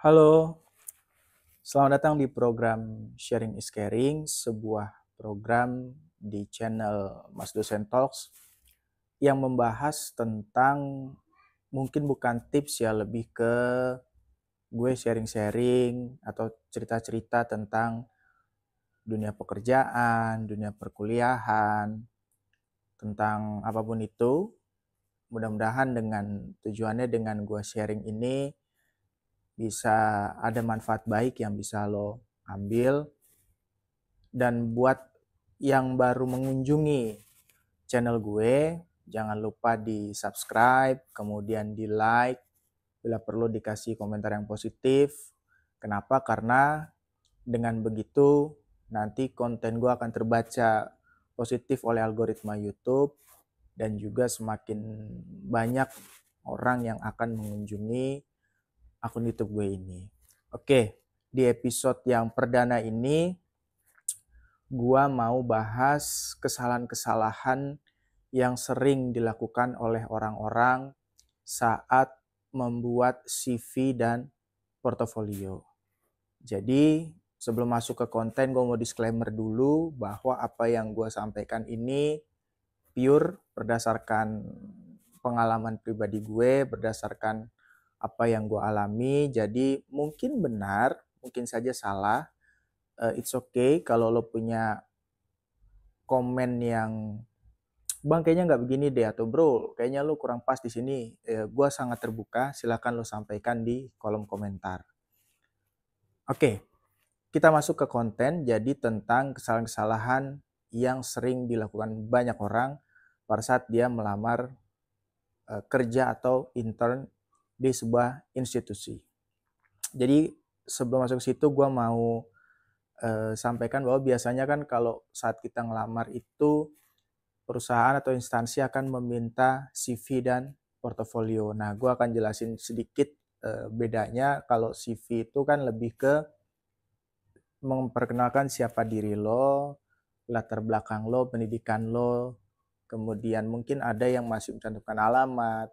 Halo, selamat datang di program Sharing is Caring, sebuah program di channel Mas Dosen Talks yang membahas tentang mungkin bukan tips ya, lebih ke gue sharing-sharing atau cerita-cerita tentang dunia pekerjaan, dunia perkuliahan, tentang apapun itu. Mudah-mudahan dengan tujuannya dengan gue sharing ini bisa ada manfaat baik yang bisa lo ambil. Dan buat yang baru mengunjungi channel gue, jangan lupa di subscribe, kemudian di like, bila perlu dikasih komentar yang positif. Kenapa? Karena dengan begitu nanti konten gue akan terbaca positif oleh algoritma YouTube dan juga semakin banyak orang yang akan mengunjungi akun YouTube gue ini. Oke, di episode yang perdana ini gua mau bahas kesalahan-kesalahan yang sering dilakukan oleh orang-orang saat membuat CV dan portofolio. Jadi, sebelum masuk ke konten, gue mau disclaimer dulu bahwa apa yang gue sampaikan ini pure berdasarkan pengalaman pribadi gue, berdasarkan apa yang gue alami. Jadi, mungkin benar, mungkin saja salah. It's okay kalau lo punya komen yang bang kayaknya nggak begini deh, atau bro kayaknya lu kurang pas di sini, gue sangat terbuka, silakan lo sampaikan di kolom komentar. Oke, kita masuk ke konten. Jadi tentang kesalahan-kesalahan yang sering dilakukan banyak orang pada saat dia melamar kerja atau intern di sebuah institusi. Jadi sebelum masuk ke situ gue mau sampaikan bahwa biasanya kan kalau saat kita ngelamar itu perusahaan atau instansi akan meminta CV dan portofolio. Nah, gue akan jelasin sedikit bedanya. Kalau CV itu kan lebih ke memperkenalkan siapa diri lo, latar belakang lo, pendidikan lo, kemudian mungkin ada yang masih mencantumkan alamat,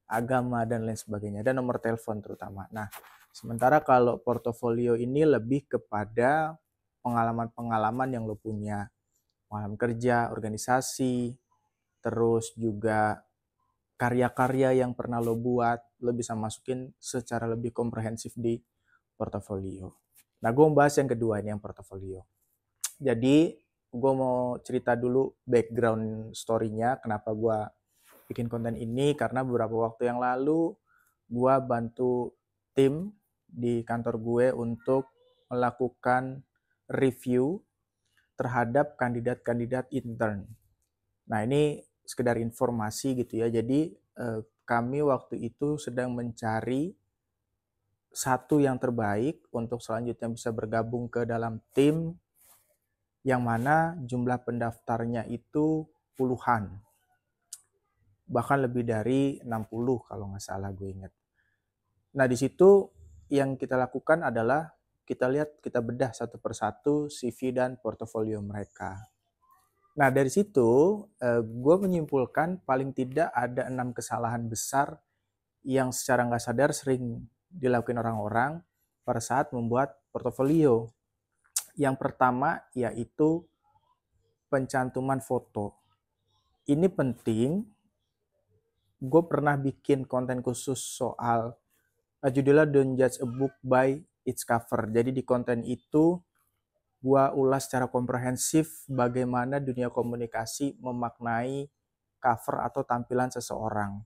agama, dan lain sebagainya, dan nomor telepon terutama. Nah, sementara kalau portofolio ini lebih kepada pengalaman-pengalaman yang lo punya, pengalaman kerja, organisasi, terus juga karya-karya yang pernah lo buat, lo bisa masukin secara lebih komprehensif di portofolio. Nah, gue mau bahas yang kedua ini, yang portofolio. Jadi, gue mau cerita dulu background story-nya, kenapa gue bikin konten ini, karena beberapa waktu yang lalu, gue bantu tim di kantor gue untuk melakukan review terhadap kandidat-kandidat intern. Nah, ini sekedar informasi gitu ya. Jadi kami waktu itu sedang mencari satu yang terbaik untuk selanjutnya bisa bergabung ke dalam tim yang mana jumlah pendaftarnya itu puluhan. Bahkan lebih dari 60 kalau nggak salah gue ingat. Nah, di situ yang kita lakukan adalah kita lihat, kita bedah satu persatu CV dan portofolio mereka. Nah, dari situ gue menyimpulkan paling tidak ada 6 kesalahan besar yang secara nggak sadar sering dilakukan orang-orang pada saat membuat portofolio. Yang pertama yaitu pencantuman foto. Ini penting. Gue pernah bikin konten khusus soal judulnya Don't Judge a Book by Its Cover. Jadi di konten itu gue ulas secara komprehensif bagaimana dunia komunikasi memaknai cover atau tampilan seseorang.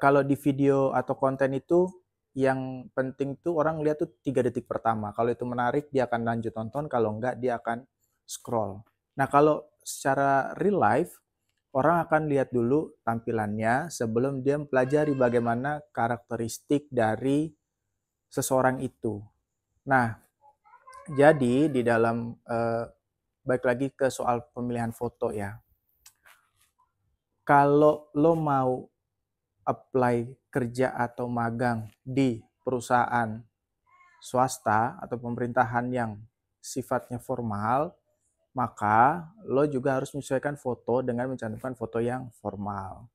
Kalau di video atau konten itu yang penting tuh orang lihat tuh 3 detik pertama. Kalau itu menarik dia akan lanjut nonton, kalau enggak dia akan scroll. Nah, kalau secara real life orang akan lihat dulu tampilannya sebelum dia mempelajari bagaimana karakteristik dari seseorang itu. Nah, jadi di dalam balik lagi ke soal pemilihan foto ya. Kalau lo mau apply kerja atau magang di perusahaan swasta atau pemerintahan yang sifatnya formal, maka lo juga harus menyesuaikan foto dengan mencantumkan foto yang formal.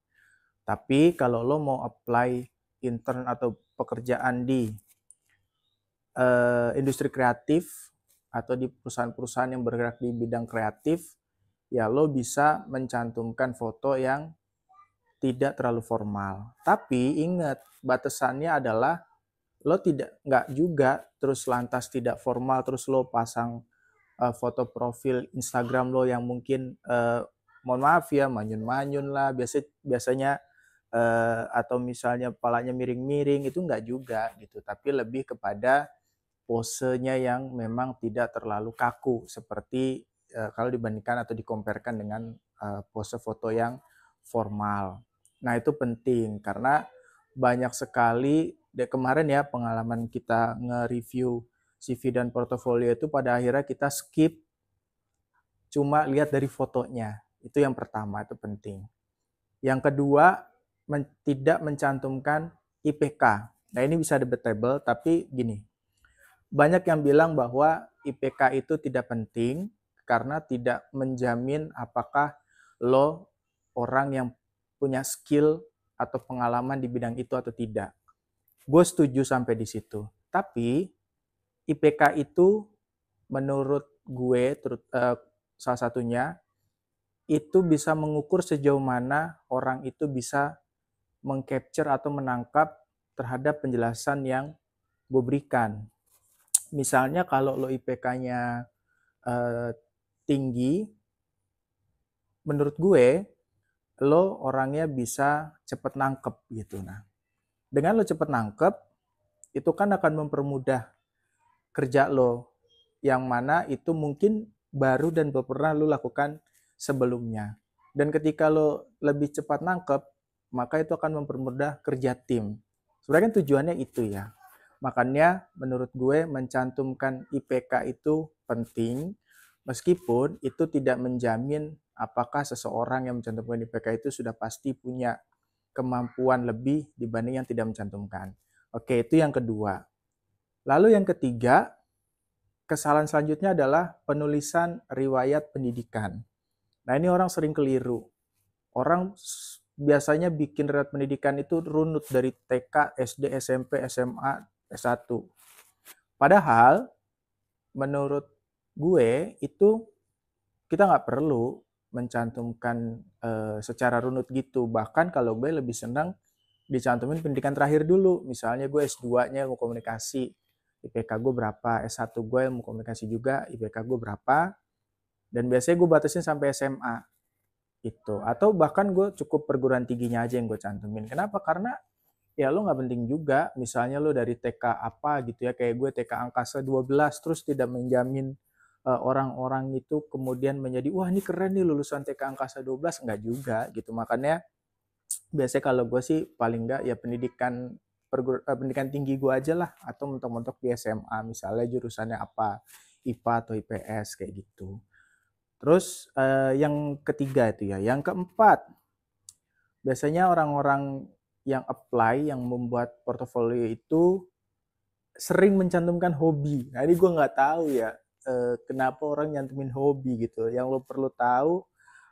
Tapi kalau lo mau apply intern atau pekerjaan di industri kreatif atau di perusahaan-perusahaan yang bergerak di bidang kreatif, ya lo bisa mencantumkan foto yang tidak terlalu formal. Tapi ingat, batasannya adalah lo nggak juga terus lantas tidak formal, terus lo pasang foto profil Instagram lo yang mungkin mohon maaf ya manyun-manyun lah biasanya atau misalnya kepalanya miring-miring, itu nggak juga gitu, tapi lebih kepada posenya yang memang tidak terlalu kaku seperti kalau dibandingkan atau dikomparekan dengan pose foto yang formal. Nah itu penting karena banyak sekali kemarin ya pengalaman kita nge-review CV dan portofolio itu pada akhirnya kita skip cuma lihat dari fotonya. Itu yang pertama, itu penting. Yang kedua, tidak mencantumkan IPK. Nah ini bisa debatable, tapi gini, banyak yang bilang bahwa IPK itu tidak penting karena tidak menjamin apakah lo orang yang punya skill atau pengalaman di bidang itu atau tidak. Gue setuju sampai di situ. Tapi IPK itu menurut gue salah satunya itu bisa mengukur sejauh mana orang itu bisa mengcapture atau menangkap terhadap penjelasan yang gue berikan. Misalnya kalau lo IPK-nya tinggi, menurut gue lo orangnya bisa cepet nangkep gitu. Nah, dengan lo cepet nangkep, itu kan akan mempermudah kerja lo, yang mana itu mungkin baru dan belum pernah lo lakukan sebelumnya. Dan ketika lo lebih cepat nangkep, maka itu akan mempermudah kerja tim. Sebenarnya kan tujuannya itu ya. Makanya menurut gue mencantumkan IPK itu penting, meskipun itu tidak menjamin apakah seseorang yang mencantumkan IPK itu sudah pasti punya kemampuan lebih dibanding yang tidak mencantumkan. Oke, itu yang kedua. Lalu yang ketiga, kesalahan selanjutnya adalah penulisan riwayat pendidikan. Nah ini orang sering keliru. Orang biasanya bikin riwayat pendidikan itu runut dari TK, SD, SMP, SMA, S1. Padahal menurut gue itu kita nggak perlu mencantumkan secara runut gitu. Bahkan kalau gue lebih senang dicantumin pendidikan terakhir dulu. Misalnya gue S2-nya ilmu komunikasi, IPK gue berapa, S1 gue ilmu komunikasi juga, IPK gue berapa, dan biasanya gue batasin sampai SMA itu. Atau bahkan gue cukup perguruan tingginya aja yang gue cantumin. Kenapa? Karena ya lo nggak penting juga, misalnya lo dari TK apa gitu ya, kayak gue TK Angkasa 12, terus tidak menjamin orang-orang itu kemudian menjadi, wah ini keren nih lulusan TK Angkasa 12, nggak juga gitu. Makanya biasanya kalau gue sih paling nggak ya pendidikan tinggi gue aja lah, atau mentok-mentok di SMA misalnya jurusannya apa, IPA atau IPS kayak gitu. Terus yang ketiga itu ya, yang keempat, biasanya orang-orang yang apply, yang membuat portofolio itu sering mencantumkan hobi. Nah ini gue nggak tahu ya kenapa orang nyantumin hobi gitu. Yang lo perlu tahu,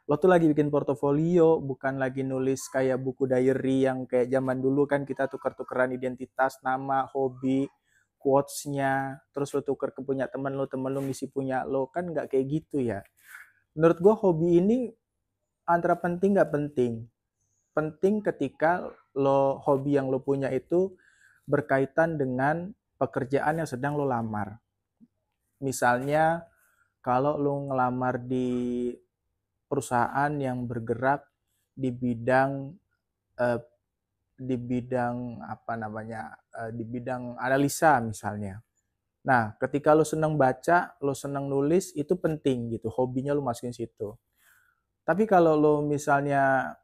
lo tuh lagi bikin portofolio, bukan lagi nulis kayak buku diary yang kayak zaman dulu kan kita tukar-tukeran identitas, nama, hobi, quotes-nya, terus lo tuker ke punya temen lo ngisi punya lo, kan nggak kayak gitu ya. Menurut gue hobi ini antara penting nggak penting. Penting ketika hobi yang lo punya itu berkaitan dengan pekerjaan yang sedang lo lamar. Misalnya kalau lo ngelamar di perusahaan yang bergerak di bidang eh, apa namanya di bidang analisa misalnya. Nah, ketika lo seneng baca, lo seneng nulis, itu penting gitu. Hobinya lo masukin situ. Tapi kalau lo misalnya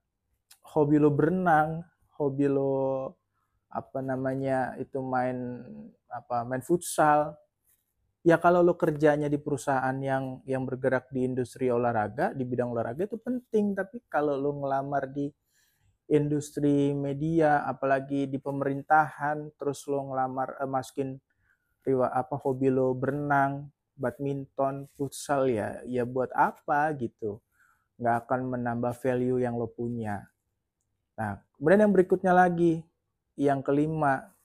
hobi lo berenang, hobi lo apa namanya itu main futsal, ya kalau lo kerjanya di perusahaan yang bergerak di industri olahraga, di bidang olahraga itu penting. Tapi kalau lo ngelamar di industri media, apalagi di pemerintahan, terus lo ngelamar masukin hobi lo berenang, badminton, futsal, ya buat apa gitu, nggak akan menambah value yang lo punya. Nah kemudian yang berikutnya lagi, yang kelima,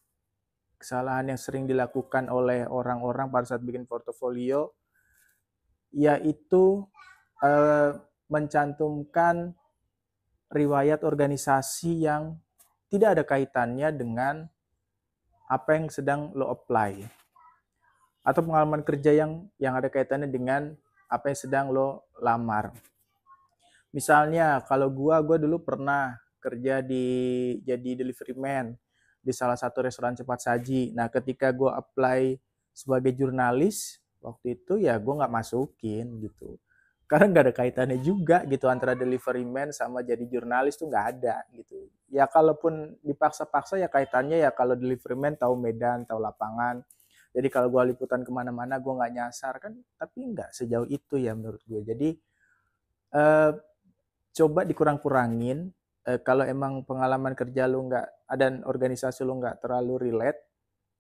kesalahan yang sering dilakukan oleh orang-orang pada saat bikin portofolio, yaitu mencantumkan riwayat organisasi yang tidak ada kaitannya dengan apa yang sedang lo apply, atau pengalaman kerja yang ada kaitannya dengan apa yang sedang lo lamar. Misalnya kalau gua dulu pernah kerja jadi delivery man di salah satu restoran cepat saji. Nah, ketika gua apply sebagai jurnalis waktu itu, ya gua nggak masukin gitu. Karena nggak ada kaitannya juga gitu antara delivery man sama jadi jurnalis tuh nggak ada gitu. Ya kalaupun dipaksa-paksa ya kaitannya ya kalau delivery man tahu medan, tahu lapangan. Jadi kalau gua liputan kemana-mana gua nggak nyasar kan, tapi nggak sejauh itu ya menurut gue. Jadi eh, coba dikurang-kurangin. Kalau emang pengalaman kerja lu nggak, dan organisasi lu nggak terlalu relate,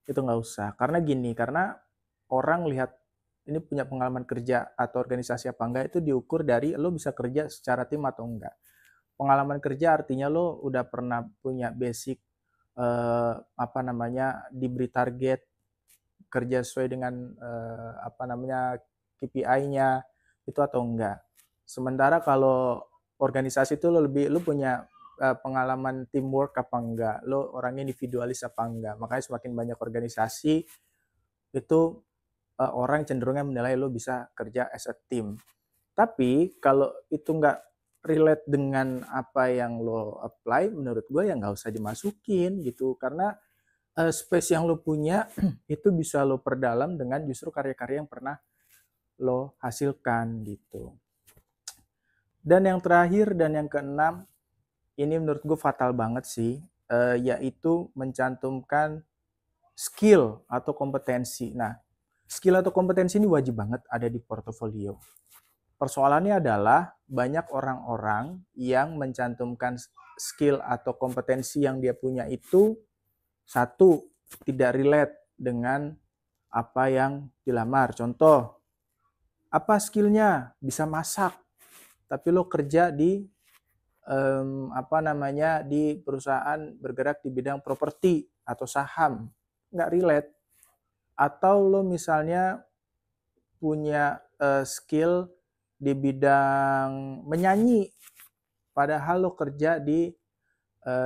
itu nggak usah. Karena gini, karena orang lihat ini punya pengalaman kerja atau organisasi apa enggak itu diukur dari lo bisa kerja secara tim atau enggak. Pengalaman kerja artinya lo udah pernah punya basic apa namanya, diberi target kerja sesuai dengan apa namanya, KPI-nya itu atau enggak. Sementara kalau organisasi itu lo punya pengalaman teamwork apa enggak, lo orangnya individualis apa enggak. Makanya semakin banyak organisasi itu orang cenderungnya menilai lo bisa kerja as a team. Tapi kalau itu nggak relate dengan apa yang lo apply, menurut gue ya nggak usah dimasukin gitu. Karena space yang lo punya itu bisa lo perdalam dengan justru karya-karya yang pernah lo hasilkan gitu. Dan yang terakhir dan yang keenam, ini menurut gue fatal banget sih, yaitu mencantumkan skill atau kompetensi. Nah, skill atau kompetensi ini wajib banget ada di portofolio. Persoalannya adalah banyak orang-orang yang mencantumkan skill atau kompetensi yang dia punya itu, satu, tidak relate dengan apa yang dilamar. Contoh, apa skillnya? Bisa masak, tapi lo kerja di apa namanya, di perusahaan bergerak di bidang properti atau saham, nggak relate. Atau lo misalnya punya skill di bidang menyanyi, padahal lo kerja di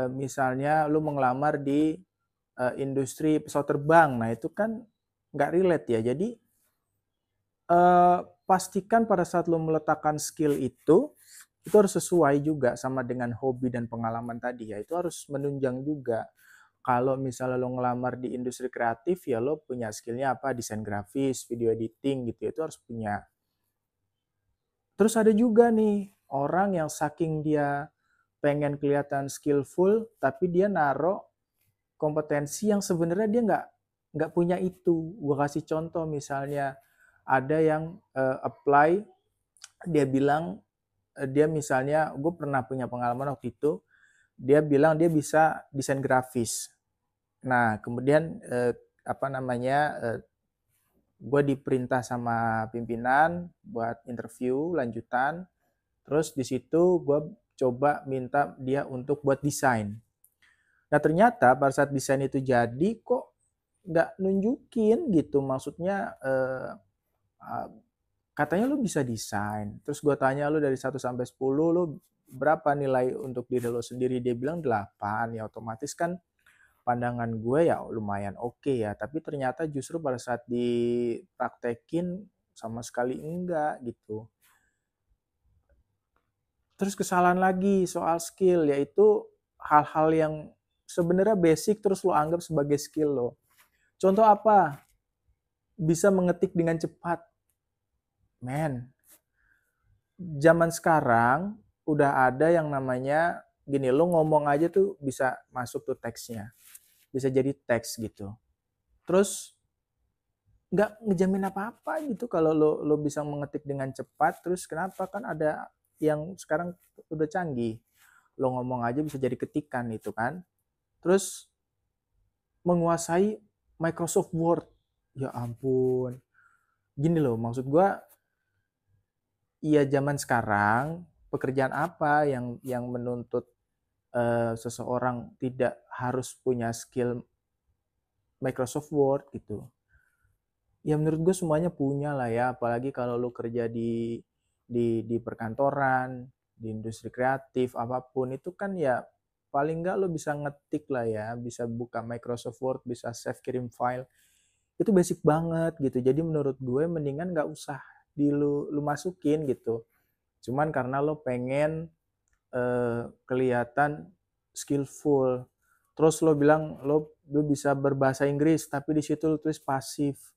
misalnya lo mengelamar di industri pesawat terbang. Nah itu kan nggak relate ya. Jadi pastikan pada saat lo meletakkan skill itu harus sesuai juga sama dengan hobi dan pengalaman tadi ya. Itu harus menunjang juga. Kalau misalnya lo ngelamar di industri kreatif, ya lo punya skillnya apa, desain grafis, video editing gitu, itu harus punya. Terus ada juga nih orang yang saking dia pengen kelihatan skillful, tapi dia naro kompetensi yang sebenarnya dia nggak punya itu. Gue kasih contoh misalnya ada yang apply, dia bilang dia misalnya, gue pernah punya pengalaman waktu itu, dia bilang dia bisa desain grafis. Nah, kemudian apa namanya, gue diperintah sama pimpinan buat interview lanjutan. Terus di situ gue coba minta dia untuk buat desain. Nah, ternyata pada saat desain itu jadi kok nggak nunjukin gitu. Maksudnya katanya lu bisa desain. Terus gue tanya lu dari 1 sampai 10, lu berapa nilai untuk diri lo sendiri? Dia bilang 8. Ya otomatis kan pandangan gue ya lumayan oke ya, tapi ternyata justru pada saat dipraktekin sama sekali enggak gitu. Terus kesalahan lagi soal skill, yaitu hal-hal yang sebenarnya basic terus lo anggap sebagai skill lo. Contoh apa? Bisa mengetik dengan cepat. Men, zaman sekarang udah ada yang namanya gini, lo ngomong aja tuh bisa masuk tuh teksnya. Bisa jadi teks gitu. Terus nggak ngejamin apa-apa gitu kalau lo bisa mengetik dengan cepat. Terus kenapa, kan ada yang sekarang udah canggih, lo ngomong aja bisa jadi ketikan itu kan. Terus menguasai Microsoft Word, ya ampun. Gini loh, maksud gue, iya zaman sekarang pekerjaan apa yang menuntut seseorang tidak harus punya skill Microsoft Word gitu. Ya menurut gue semuanya punya lah ya, apalagi kalau lu kerja di perkantoran, di industri kreatif, apapun itu kan ya paling nggak lo bisa ngetik lah ya, bisa buka Microsoft Word, bisa save kirim file. Itu basic banget gitu. Jadi menurut gue mendingan nggak usah lu masukin gitu. Cuman karena lo pengen kelihatan skillful. Terus lo bilang lo bisa berbahasa Inggris, tapi di situ lo tulis pasif.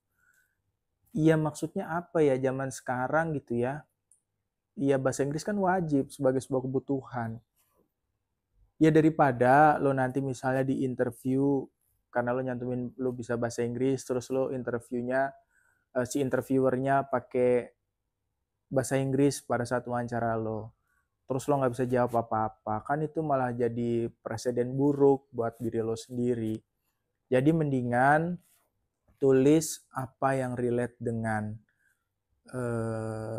Iya maksudnya apa ya zaman sekarang gitu ya? Iya bahasa Inggris kan wajib sebagai sebuah kebutuhan. Ya daripada lo nanti misalnya di interview karena lo nyantumin lo bisa bahasa Inggris, terus lo interviewnya si interviewernya pakai bahasa Inggris pada saat wawancara lo. Terus lo nggak bisa jawab apa-apa, kan itu malah jadi presiden buruk buat diri lo sendiri. Jadi mendingan tulis apa yang relate dengan eh,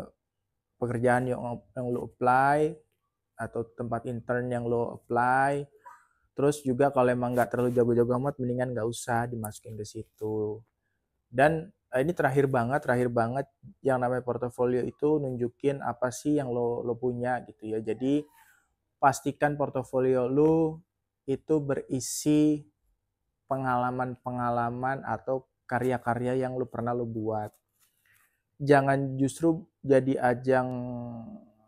pekerjaan yang lo apply atau tempat intern yang lo apply. Terus juga kalau emang nggak terlalu jago-jago amat, mendingan nggak usah dimasukin ke situ. Dan ini terakhir banget yang namanya portofolio itu nunjukin apa sih yang lo punya gitu ya. Jadi pastikan portofolio lo itu berisi pengalaman-pengalaman atau karya-karya yang lo pernah lo buat. Jangan justru jadi ajang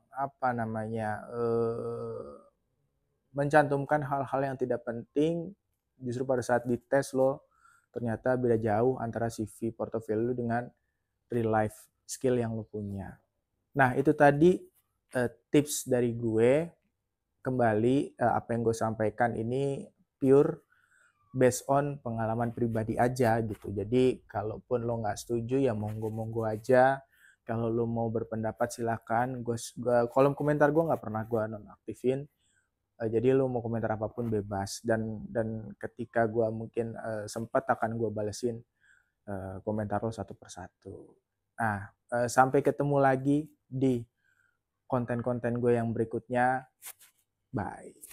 apa namanya mencantumkan hal-hal yang tidak penting, justru pada saat dites lo ternyata beda jauh antara CV portofolio dengan real life skill yang lo punya. Nah itu tadi tips dari gue. Kembali apa yang gue sampaikan ini pure based on pengalaman pribadi aja gitu. Jadi kalaupun lo nggak setuju ya monggo-monggo aja. Kalau lo mau berpendapat silakan. Kolom komentar gue nggak pernah gue nonaktifin. Jadi lo mau komentar apapun bebas. Dan ketika gue mungkin sempat akan gue balesin komentar lo satu persatu. Nah sampai ketemu lagi di konten-konten gue yang berikutnya. Bye.